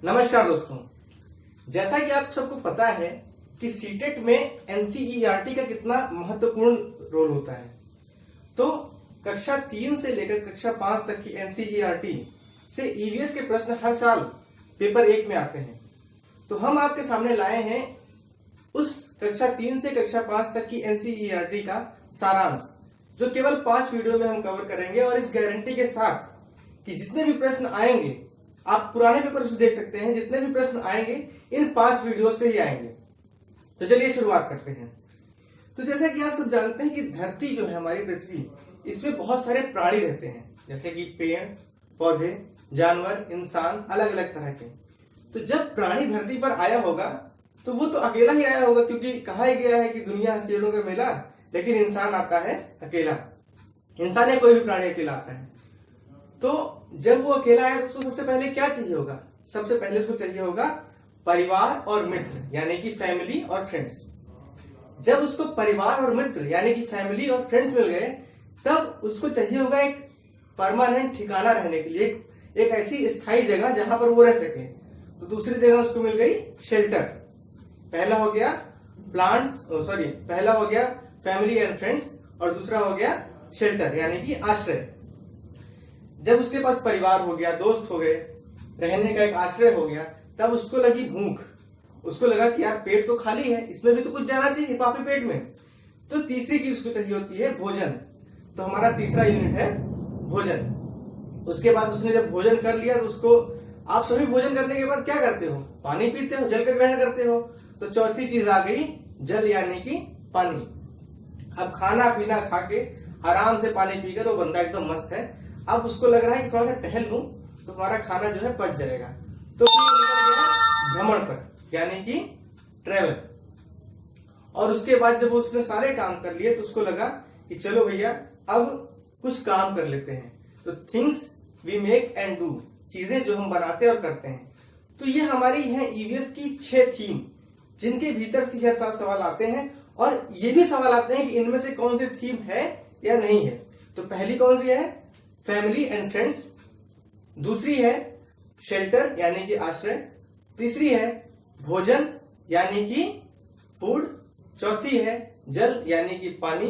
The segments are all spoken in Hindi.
नमस्कार दोस्तों, जैसा कि आप सबको पता है कि सीटेट में एनसीईआरटी का कितना महत्वपूर्ण रोल होता है। तो कक्षा 3 से लेकर कक्षा 5 तक की एनसीईआरटी से ईवीएस के प्रश्न हर साल पेपर 1 में आते हैं। तो हम आपके सामने लाए हैं उस कक्षा 3 से कक्षा 5 तक की एनसीईआरटी का सारांश, जो केवल 5 वीडियो में हम कवर करेंगे और इस गारंटी के साथ कि जितने भी प्रश्न आएंगे, आप पुराने पेपर भी देख सकते हैं, जितने भी प्रश्न आएंगे इन 5 वीडियो से ही आएंगे। तो चलिए शुरुआत करते हैं। तो जैसा कि आप सब जानते हैं कि धरती जो है हमारी पृथ्वी, इसमें बहुत सारे प्राणी रहते हैं, जैसे कि पेड़ पौधे, जानवर, इंसान, अलग अलग तरह के। तो जब प्राणी धरती पर आया होगा तो वो तो अकेला ही आया होगा, क्योंकि कहा ही गया है कि दुनिया हसीनों का मेला, लेकिन इंसान आता है अकेला। इंसान या कोई भी प्राणी अकेला आता है। तो जब वो अकेला आया तो उसको सबसे पहले क्या चाहिए होगा? सबसे पहले उसको चाहिए होगा परिवार और मित्र, यानी कि फैमिली और फ्रेंड्स। जब उसको परिवार और मित्र यानी कि फैमिली और फ्रेंड्स मिल गए, तब उसको चाहिए होगा एक परमानेंट ठिकाना रहने के लिए, एक ऐसी स्थायी जगह जहां पर वो रह सके। तो दूसरी जगह उसको मिल गई शेल्टर। पहला हो गया पहला हो गया फैमिली एंड फ्रेंड्स और दूसरा हो गया शेल्टर यानी कि आश्रय। जब उसके पास परिवार हो गया, दोस्त हो गए, रहने का एक आश्रय हो गया, तब उसको लगी भूख। उसको लगा कि यार पेट तो खाली है, इसमें भी तो कुछ जाना चाहिए पापी पेट में। तो तीसरी चीज उसको चाहिए होती है भोजन। तो हमारा तीसरा यूनिट है भोजन। उसके बाद उसने जब भोजन कर लिया तो उसको, आप सभी भोजन करने के बाद क्या करते हो? पानी पीते हो, जल का ग्रहण करते हो। तो चौथी चीज आ गई जल यानी कि पानी। अब खाना पीना खा के आराम से पानी पीकर वो बंदा एकदम मस्त है। अब उसको लग रहा है कि थोड़ा सा टहल लूं तो हमारा खाना जो है पच जाएगा। तो भ्रमण पर यानी कि ट्रेवल। और उसके बाद जब उसने सारे काम कर लिए तो उसको लगा कि चलो भैया अब कुछ काम कर लेते हैं। तो things we make and do, चीजें जो हम बनाते और करते हैं। तो ये हमारी है ईवीएस की 6 थीम, जिनके भीतर से हर साल सवाल आते हैं और ये भी सवाल आते हैं कि इनमें से कौन सी थीम है या नहीं है। तो पहली कौन सी है? Family and friends. दूसरी है शेल्टर यानी कि आश्रय। तीसरी है भोजन यानी कि फूड। चौथी है जल यानी कि पानी।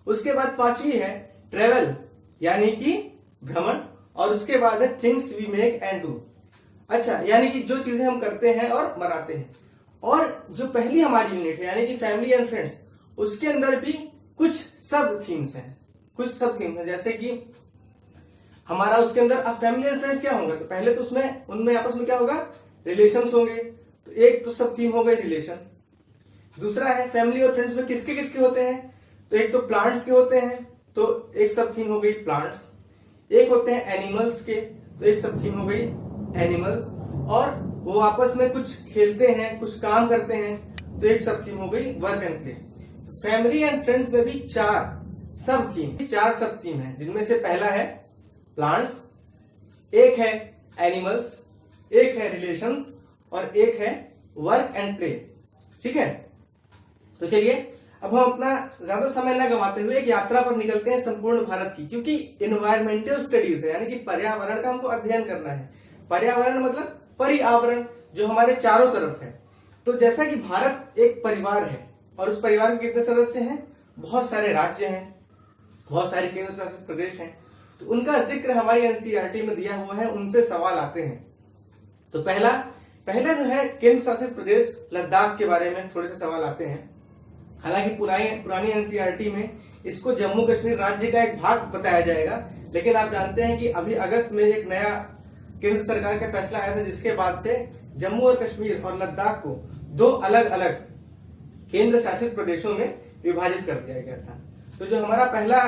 उसके बाद पांचवी है ट्रेवल यानी कि भ्रमण। और उसके बाद है things we make and do. अच्छा, यानी कि जो चीजें हम करते हैं और बनाते हैं। और जो पहली हमारी यूनिट है यानी कि फैमिली एंड फ्रेंड्स, उसके अंदर भी कुछ सब थीम्स हैं। जैसे कि हमारा उसके अंदर अब फैमिली एंड फ्रेंड्स क्या होंगे? तो पहले तो उसमें उनमें आपस में क्या होगा? रिलेशंस होंगे। तो एक तो सब थीम हो गई रिलेशन। दूसरा है फैमिली और फ्रेंड्स में किसके किसके होते हैं? तो एक तो प्लांट्स के होते हैं, तो एक सब थीम हो गई प्लांट्स। एक होते हैं एनिमल्स के, तो एक सब थीम हो गई एनिमल्स। और वो आपस में कुछ खेलते हैं, कुछ काम करते हैं, तो एक सब थीम हो गई work and play. Family and friends में भी 4 सब थीम है, जिनमें से पहला है प्लांट्स, एक है एनिमल्स, एक है रिलेशंस और एक है वर्क एंड प्ले। ठीक है, तो चलिए अब हम अपना ज्यादा समय न गंवाते हुए एक यात्रा पर निकलते हैं संपूर्ण भारत की, क्योंकि इन्वायरमेंटल स्टडीज है, यानी कि पर्यावरण का हमको अध्ययन करना है। पर्यावरण मतलब पर्यावरण जो हमारे चारों तरफ है। तो जैसा कि भारत एक परिवार है और उस परिवार में कितने सदस्य हैं? बहुत सारे राज्य हैं, बहुत सारे केंद्र शासित प्रदेश हैं। तो उनका जिक्र हमारी एनसीईआरटी में दिया हुआ है, उनसे सवाल आते हैं। तो पहला जो है केंद्र शासित प्रदेश लद्दाख के बारे में थोड़े से सवाल आते हैं। हालांकि पुरानी एनसीईआरटी में इसको जम्मू कश्मीर राज्य का एक भाग बताया जाएगा, लेकिन आप जानते हैं कि अभी अगस्त में एक नया केंद्र सरकार का फैसला आया था, जिसके बाद से जम्मू और कश्मीर और लद्दाख को 2 अलग अलग केंद्र शासित प्रदेशों में विभाजित कर दिया गया था। तो जो हमारा पहला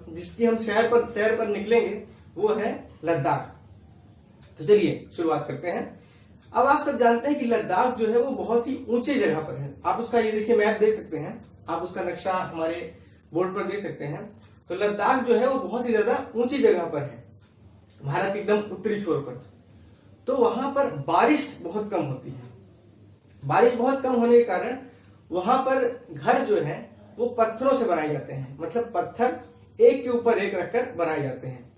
जिसकी हम शहर पर निकलेंगे वो है लद्दाख। तो चलिए शुरुआत करते हैं। अब आप सब जानते हैं कि लद्दाख जो है वो बहुत ही ऊंचे जगह पर है। आप उसका ये देखिए मैप देख सकते हैं, आप उसका नक्शा हमारे बोर्ड पर देख सकते हैं। तो लद्दाख जो है वो बहुत ही ज्यादा ऊंची जगह पर है, भारत के एकदम उत्तरी छोर पर। तो वहां पर बारिश बहुत कम होती है। बारिश बहुत कम होने के कारण वहां पर घर जो है वो पत्थरों से बनाए जाते हैं, मतलब पत्थर एक के ऊपर एक रखकर बनाए जाते हैं।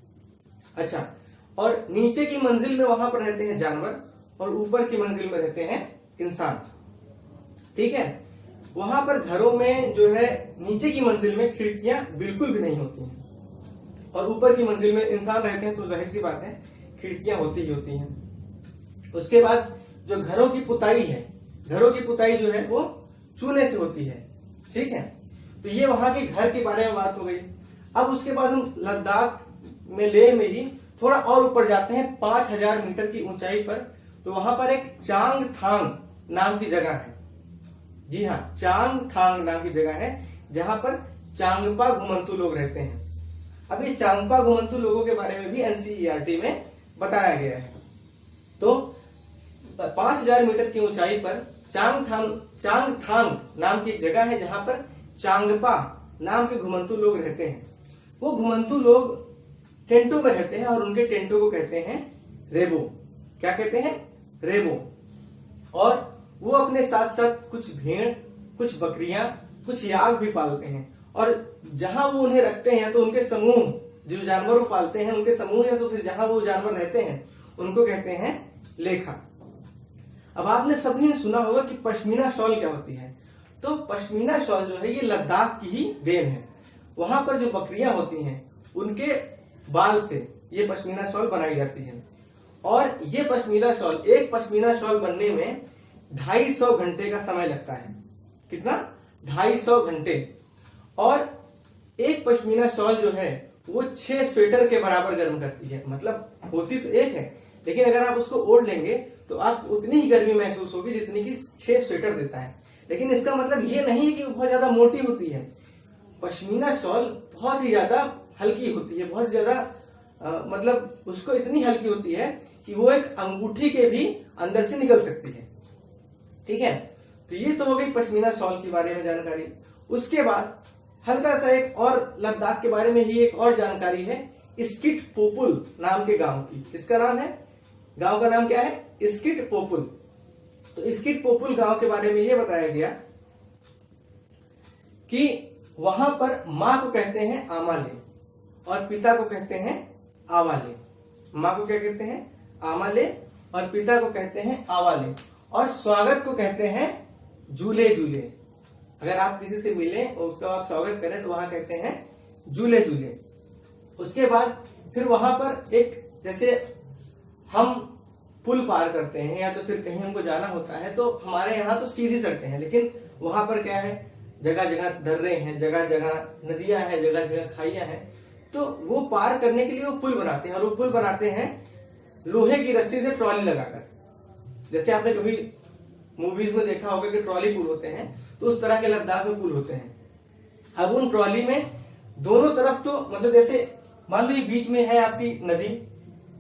अच्छा, और नीचे की मंजिल में वहां पर रहते हैं जानवर और ऊपर की मंजिल में रहते हैं इंसान। ठीक है, वहां पर घरों में जो है नीचे की मंजिल में खिड़कियां बिल्कुल भी नहीं होती हैं और ऊपर की मंजिल में इंसान रहते हैं, तो जाहिर सी बात है खिड़कियां होती ही होती हैं। उसके बाद जो घरों की पुताई है, घरों की पुताई जो है वो चूने से होती है। ठीक है, तो ये वहां के घर के बारे में बात हो गई। अब उसके बाद हम लद्दाख में, लेह में ही थोड़ा और ऊपर जाते हैं 5000 मीटर की ऊंचाई पर, तो वहां पर एक चांगथांग नाम की जगह है। जी हाँ, चांगथांग नाम की जगह है जहां पर चांगपा घुमंतू लोग रहते हैं। अब ये चांगपा घुमंतू लोगों के बारे में भी एनसीईआरटी में बताया गया है। तो 5000 मीटर की ऊंचाई पर चांगथांग नाम की एक जगह है जहां पर चांगपा नाम के घुमंतू लोग रहते हैं। वो घुमंतू लोग टेंटों में रहते हैं और उनके टेंटों को कहते हैं रेबो। क्या कहते हैं? रेबो। और वो अपने साथ साथ कुछ भेड़, कुछ बकरियां, कुछ याक भी पालते हैं। और जहां वो उन्हें रखते हैं तो उनके समूह, जो जानवर वो पालते हैं उनके समूह, या तो फिर जहां वो जानवर रहते हैं उनको कहते हैं लेखा। अब आपने सभी ने सुना होगा कि पश्मीना शॉल क्या होती है। तो पश्मीना शॉल जो है ये लद्दाख की ही देन है। वहां पर जो बकरियां होती हैं उनके बाल से ये पश्मीना शॉल बनाई जाती है। और ये पश्मीना शॉल, एक पश्मीना शॉल बनने में 250 घंटे का समय लगता है। कितना? 250 घंटे। और एक पश्मीना शॉल जो है वो 6 स्वेटर के बराबर गर्म करती है। मतलब होती तो एक है, लेकिन अगर आप उसको ओढ़ लेंगे तो आप उतनी ही गर्मी महसूस होगी जितनी कि 6 स्वेटर देता है। लेकिन इसका मतलब ये नहीं है कि वो बहुत ज्यादा मोटी होती है। पश्मीना शॉल बहुत ही ज्यादा हल्की होती है, बहुत ज्यादा मतलब उसको इतनी हल्की होती है कि वो एक अंगूठी के भी अंदर से निकल सकती है। ठीक है, तो ये तो हो गई पश्मीना शॉल के बारे में जानकारी। उसके बाद हल्का सा एक और लद्दाख के बारे में ही एक और जानकारी है, स्किट पोपुल नाम के गांव की। किसका नाम है? गांव का नाम क्या है? स्किट पोपुल। तो स्किट पोपुल गांव के बारे में यह बताया गया कि वहां पर मां को कहते हैं आमाले और पिता को कहते हैं आवाले। मां को क्या कहते हैं? आमाले और पिता को कहते हैं आवाले। और स्वागत को कहते हैं झूले झूले। अगर आप किसी से मिले और उसका आप स्वागत करें तो वहां कहते हैं झूले झूले। उसके बाद फिर वहां पर एक, जैसे हम पुल पार करते हैं या तो फिर कहीं हमको जाना होता है, तो हमारे यहाँ तो सीधी सड़कें हैं, लेकिन वहां पर क्या है, जगह जगह दर्रे हैं, जगह जगह नदियां हैं, जगह जगह खाइयां हैं। तो वो पार करने के लिए वो पुल बनाते हैं, और वो पुल बनाते हैं लोहे की रस्सी से ट्रॉली लगाकर। जैसे आपने कभी मूवीज में देखा होगा कि ट्रॉली पुल होते हैं, तो उस तरह के लद्दाख में पुल होते हैं। अब उन ट्रॉली में दोनों तरफ, तो मतलब जैसे मान लो ये बीच में है आपकी नदी,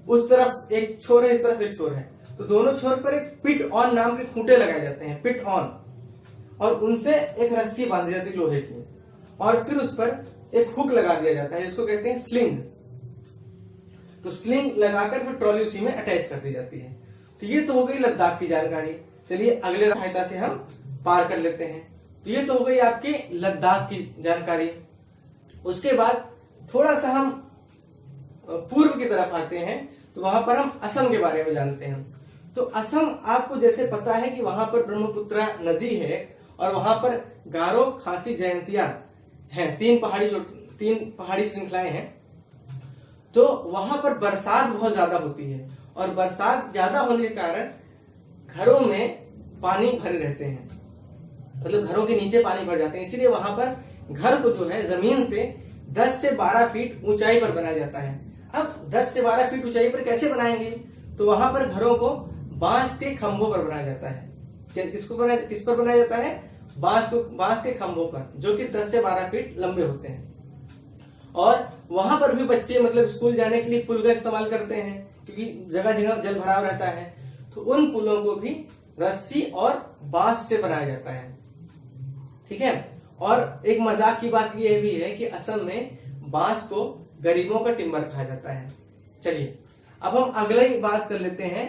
उस तरफ एक छोर है, इस तरफ एक छोर है, तो दोनों छोर पर एक पिट ऑन नाम के खूंटे लगाए जाते हैं, पिट ऑन, और उनसे एक रस्सी बांधी जाती है लोहे की, और फिर उस पर एक हुक लगा दिया जाता है, जिसको कहते हैं स्लिंग। तो स्लिंग लगाकर फिर ट्रॉली उसी में अटैच कर दी जाती है। तो ये तो हो गई लद्दाख की जानकारी। चलिए अगले सहायता से हम पार कर लेते हैं। तो ये तो हो गई आपकी लद्दाख की जानकारी। उसके बाद थोड़ा सा हम पूर्व की तरफ आते हैं, तो वहां पर हम असम के बारे में जानते हैं। तो असम आपको जैसे पता है कि वहां पर ब्रह्मपुत्रा नदी है और वहां पर गारो, खासी, जयंतिया हैं, 3 पहाड़ी श्रृंखलाएं हैं। तो वहां पर बरसात बहुत ज्यादा होती है, और बरसात ज्यादा होने के कारण घरों में पानी भरे रहते हैं, मतलब घरों के नीचे पानी भर जाते हैं। इसीलिए वहां पर घर को जो है जमीन से 10 से 12 फीट ऊंचाई पर बनाया जाता है। अब 10 से 12 फीट ऊंचाई पर कैसे बनाएंगे? तो वहां पर घरों को बांस के खंभों पर बनाया जाता है। किस पर बनाया जाता है? बांस के खंभों पर, जो कि 10 से 12 फीट लंबे होते हैं। और वहां पर भी बच्चे मतलब स्कूल जाने के लिए पुल का इस्तेमाल करते हैं, क्योंकि जगह जगह जल भराव रहता है। तो उन पुलों को भी रस्सी और बांस से बनाया जाता है। ठीक है, और एक मजाक की बात यह भी है कि असम में बांस को गरीबों का टिम्बर कहा जाता है। चलिए अब हम अगले बात कर लेते हैं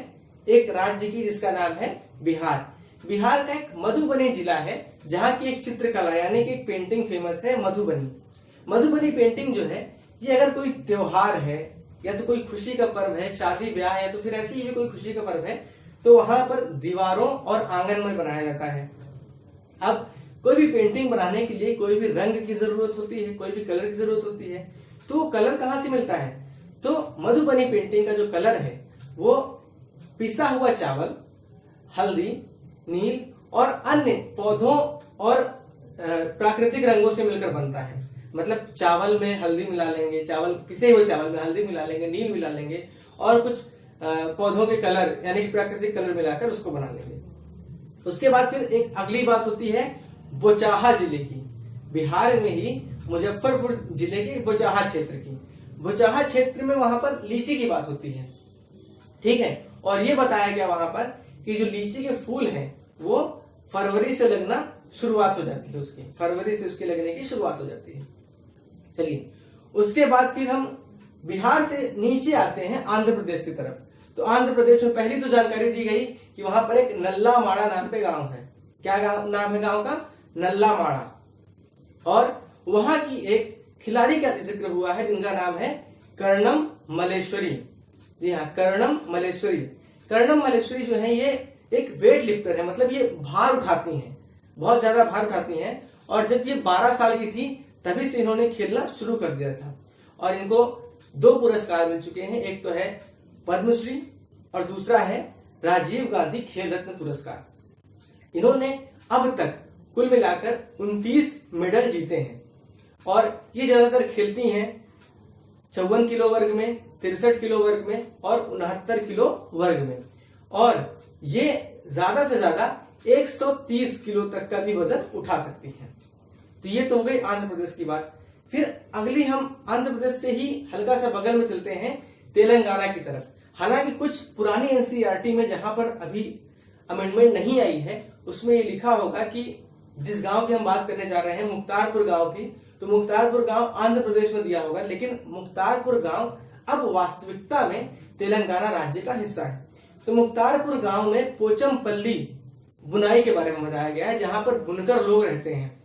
एक राज्य की, जिसका नाम है बिहार। बिहार का एक मधुबनी जिला है, जहां की एक चित्रकला यानी कि एक पेंटिंग फेमस है, मधुबनी। मधुबनी पेंटिंग जो है, ये अगर कोई त्योहार है या तो कोई खुशी का पर्व है, शादी ब्याह है, तो फिर ऐसी ही कोई खुशी का पर्व है, तो वहां पर दीवारों और आंगन में बनाया जाता है। अब कोई भी पेंटिंग बनाने के लिए कोई भी रंग की जरूरत होती है, कोई भी कलर की जरूरत होती है, तो वो कलर कहाँ से मिलता है? तो मधुबनी पेंटिंग का जो कलर है वो पिसा हुआ चावल, हल्दी, नील और अन्य पौधों और प्राकृतिक रंगों से मिलकर बनता है। मतलब चावल में हल्दी मिला लेंगे, चावल पिसे हुए चावल में हल्दी मिला लेंगे, नील मिला लेंगे और कुछ पौधों के कलर यानी कि प्राकृतिक कलर मिलाकर उसको बना लेंगे। उसके बाद फिर एक अगली बात होती है बोचाहा जिले की, बिहार में ही मुजफ्फरपुर जिले के बोचाहा क्षेत्र की। बोचाहा क्षेत्र में वहां पर लीची की बात होती है, ठीक है। और ये बताया गया वहां पर कि जो लीची के फूल हैं वो फरवरी से लगना शुरुआत हो जाती है, उसकी फरवरी से उसके लगने की शुरुआत हो जाती है। चलिए उसके बाद फिर हम बिहार से नीचे आते हैं आंध्र प्रदेश की तरफ। तो आंध्र प्रदेश में पहली तो जानकारी दी गई कि वहां पर एक नल्लामाड़ा नाम का गांव है। क्या नाम है गांव का? नल्लामाड़ा। और वहां की एक खिलाड़ी का जिक्र हुआ है जिनका नाम है कर्णम मल्लेश्वरी। जी हाँ, कर्णम मल्लेश्वरी। कर्णम मल्लेश्वरी जो है ये एक वेट लिफ्टर है, मतलब ये भार उठाती हैं, बहुत ज्यादा भार उठाती हैं। और जब ये 12 साल की थी तभी से इन्होंने खेलना शुरू कर दिया था। और इनको 2 पुरस्कार मिल चुके हैं, एक तो है पद्मश्री और दूसरा है राजीव गांधी खेल रत्न पुरस्कार। इन्होंने अब तक कुल मिलाकर 29 मेडल जीते हैं और ये ज्यादातर खेलती हैं 54 किलो वर्ग में, 63 किलो वर्ग में और 69 किलो वर्ग में। और ये ज्यादा से ज्यादा 130 किलो तक का भी वजन उठा सकती हैं। तो ये तो हो गई आंध्र प्रदेश की बात। फिर अगली हम आंध्र प्रदेश से ही हल्का सा बगल में चलते हैं तेलंगाना की तरफ। हालांकि कुछ पुरानी एनसीईआरटी में जहां पर अभी अमेंडमेंट नहीं आई है उसमें ये लिखा होगा कि जिस गांव की हम बात करने जा रहे हैं मुख्तारपुर गांव की, तो मुख्तारपुर गांव आंध्र प्रदेश में दिया होगा, लेकिन मुख्तारपुर गांव अब वास्तविकता में तेलंगाना राज्य का हिस्सा है। तो मुख्तारपुर गांव में पोचमपल्ली बुनाई के बारे में बताया गया है, जहां पर बुनकर लोग रहते हैं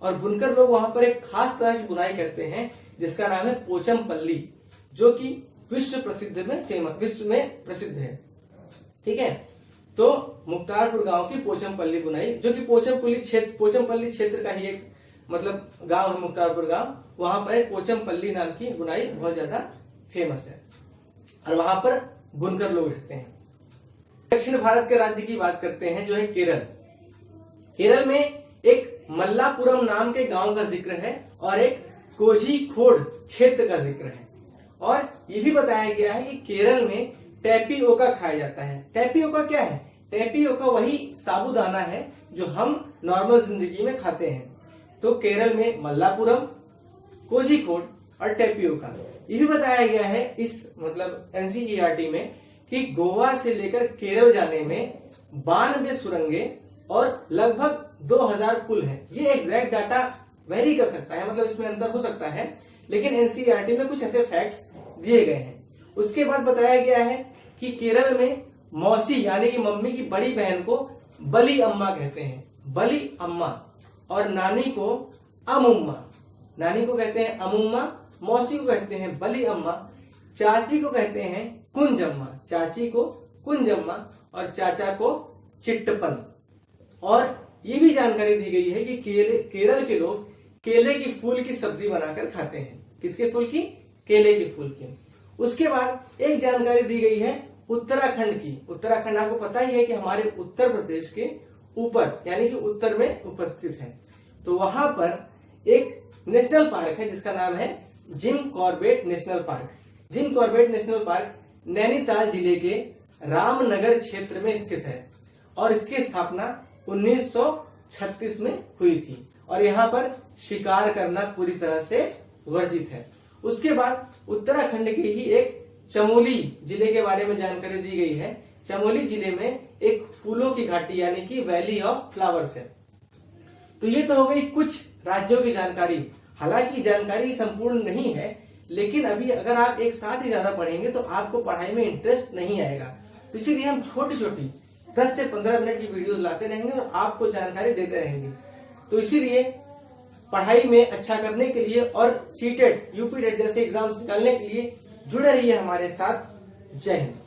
और बुनकर लोग वहां पर एक खास तरह की बुनाई करते हैं जिसका नाम है पोचमपल्ली, जो कि विश्व में प्रसिद्ध है, ठीक है। तो मुख्तारपुर गांव की पोचमपल्ली बुनाई, जो कि पोचमपल्ली क्षेत्र का ही एक मतलब गांव है मुख्तारपुर गांव, वहां पर एक पोचमपल्ली नाम की बुनाई बहुत ज्यादा फेमस है और वहां पर बुनकर लोग रहते हैं। दक्षिण भारत के राज्य की बात करते हैं जो है केरल। केरल में एक मल्लापुरम नाम के गांव का जिक्र है और एक कोझिकोड क्षेत्र का जिक्र है। और ये भी बताया गया है कि केरल में टैपियोका खाया जाता है। टैपियोका क्या है? टैपियोका वही साबूदाना है जो हम नॉर्मल जिंदगी में खाते हैं। तो केरल में मल्लापुरम, कोझिकोड और टैपियोका। ये भी बताया गया है इस मतलब एनसीईआरटी में कि गोवा से लेकर केरल जाने में 92 सुरंगें और लगभग 2000 पुल हैं। ये एग्जैक्ट डाटा वेरी कर सकता है, मतलब इसमें अंतर हो सकता है, लेकिन एनसीईआरटी में कुछ ऐसे फैक्ट्स दिए गए हैं। उसके बाद बताया गया है कि केरल में मौसी यानी कि मम्मी की बड़ी बहन को बली अम्मा कहते हैं, बली अम्मा, और नानी को अमुम्मा। नानी को कहते हैं अमुम्मा, मौसी को कहते हैं बली अम्मा, चाची को कहते हैं कुंजम्मा, चाची को कुंजम्मा और चाचा को चिट्टपन। और ये भी जानकारी दी गई है कि केरल के लोग केले की फूल की सब्जी बनाकर खाते हैं। किसके फूल की? केले के फूल की। उसके बाद एक जानकारी दी गई है उत्तराखंड की। उत्तराखंड आपको पता ही है कि हमारे उत्तर प्रदेश के ऊपर यानी कि उत्तर में उपस्थित है। तो वहां पर एक नेशनल पार्क है जिसका नाम है Jim Corbett national park. Jim Corbett national park Nainital जिले के रामनगर क्षेत्र में स्थित है और इसकी स्थापना 1936 में हुई थी और यहाँ पर शिकार करना पूरी तरह से वर्जित है। उसके बाद उत्तराखंड के ही एक चमोली जिले के बारे में जानकारी दी गई है। चमोली जिले में एक फूलों की घाटी यानी कि वैली ऑफ फ्लावर्स है। तो ये तो हो गई कुछ राज्यों की जानकारी। हालांकि जानकारी संपूर्ण नहीं है, लेकिन अभी अगर आप एक साथ ही ज्यादा पढ़ेंगे तो आपको पढ़ाई में इंटरेस्ट नहीं आएगा। तो इसीलिए हम छोटी छोटी 10 से 15 मिनट की वीडियोस लाते रहेंगे और आपको जानकारी देते रहेंगे। तो इसीलिए पढ़ाई में अच्छा करने के लिए और सीटेट, यूपीटेट जैसे एग्जाम्स निकालने के लिए जुड़े रहिए हमारे साथ। जय हिंद।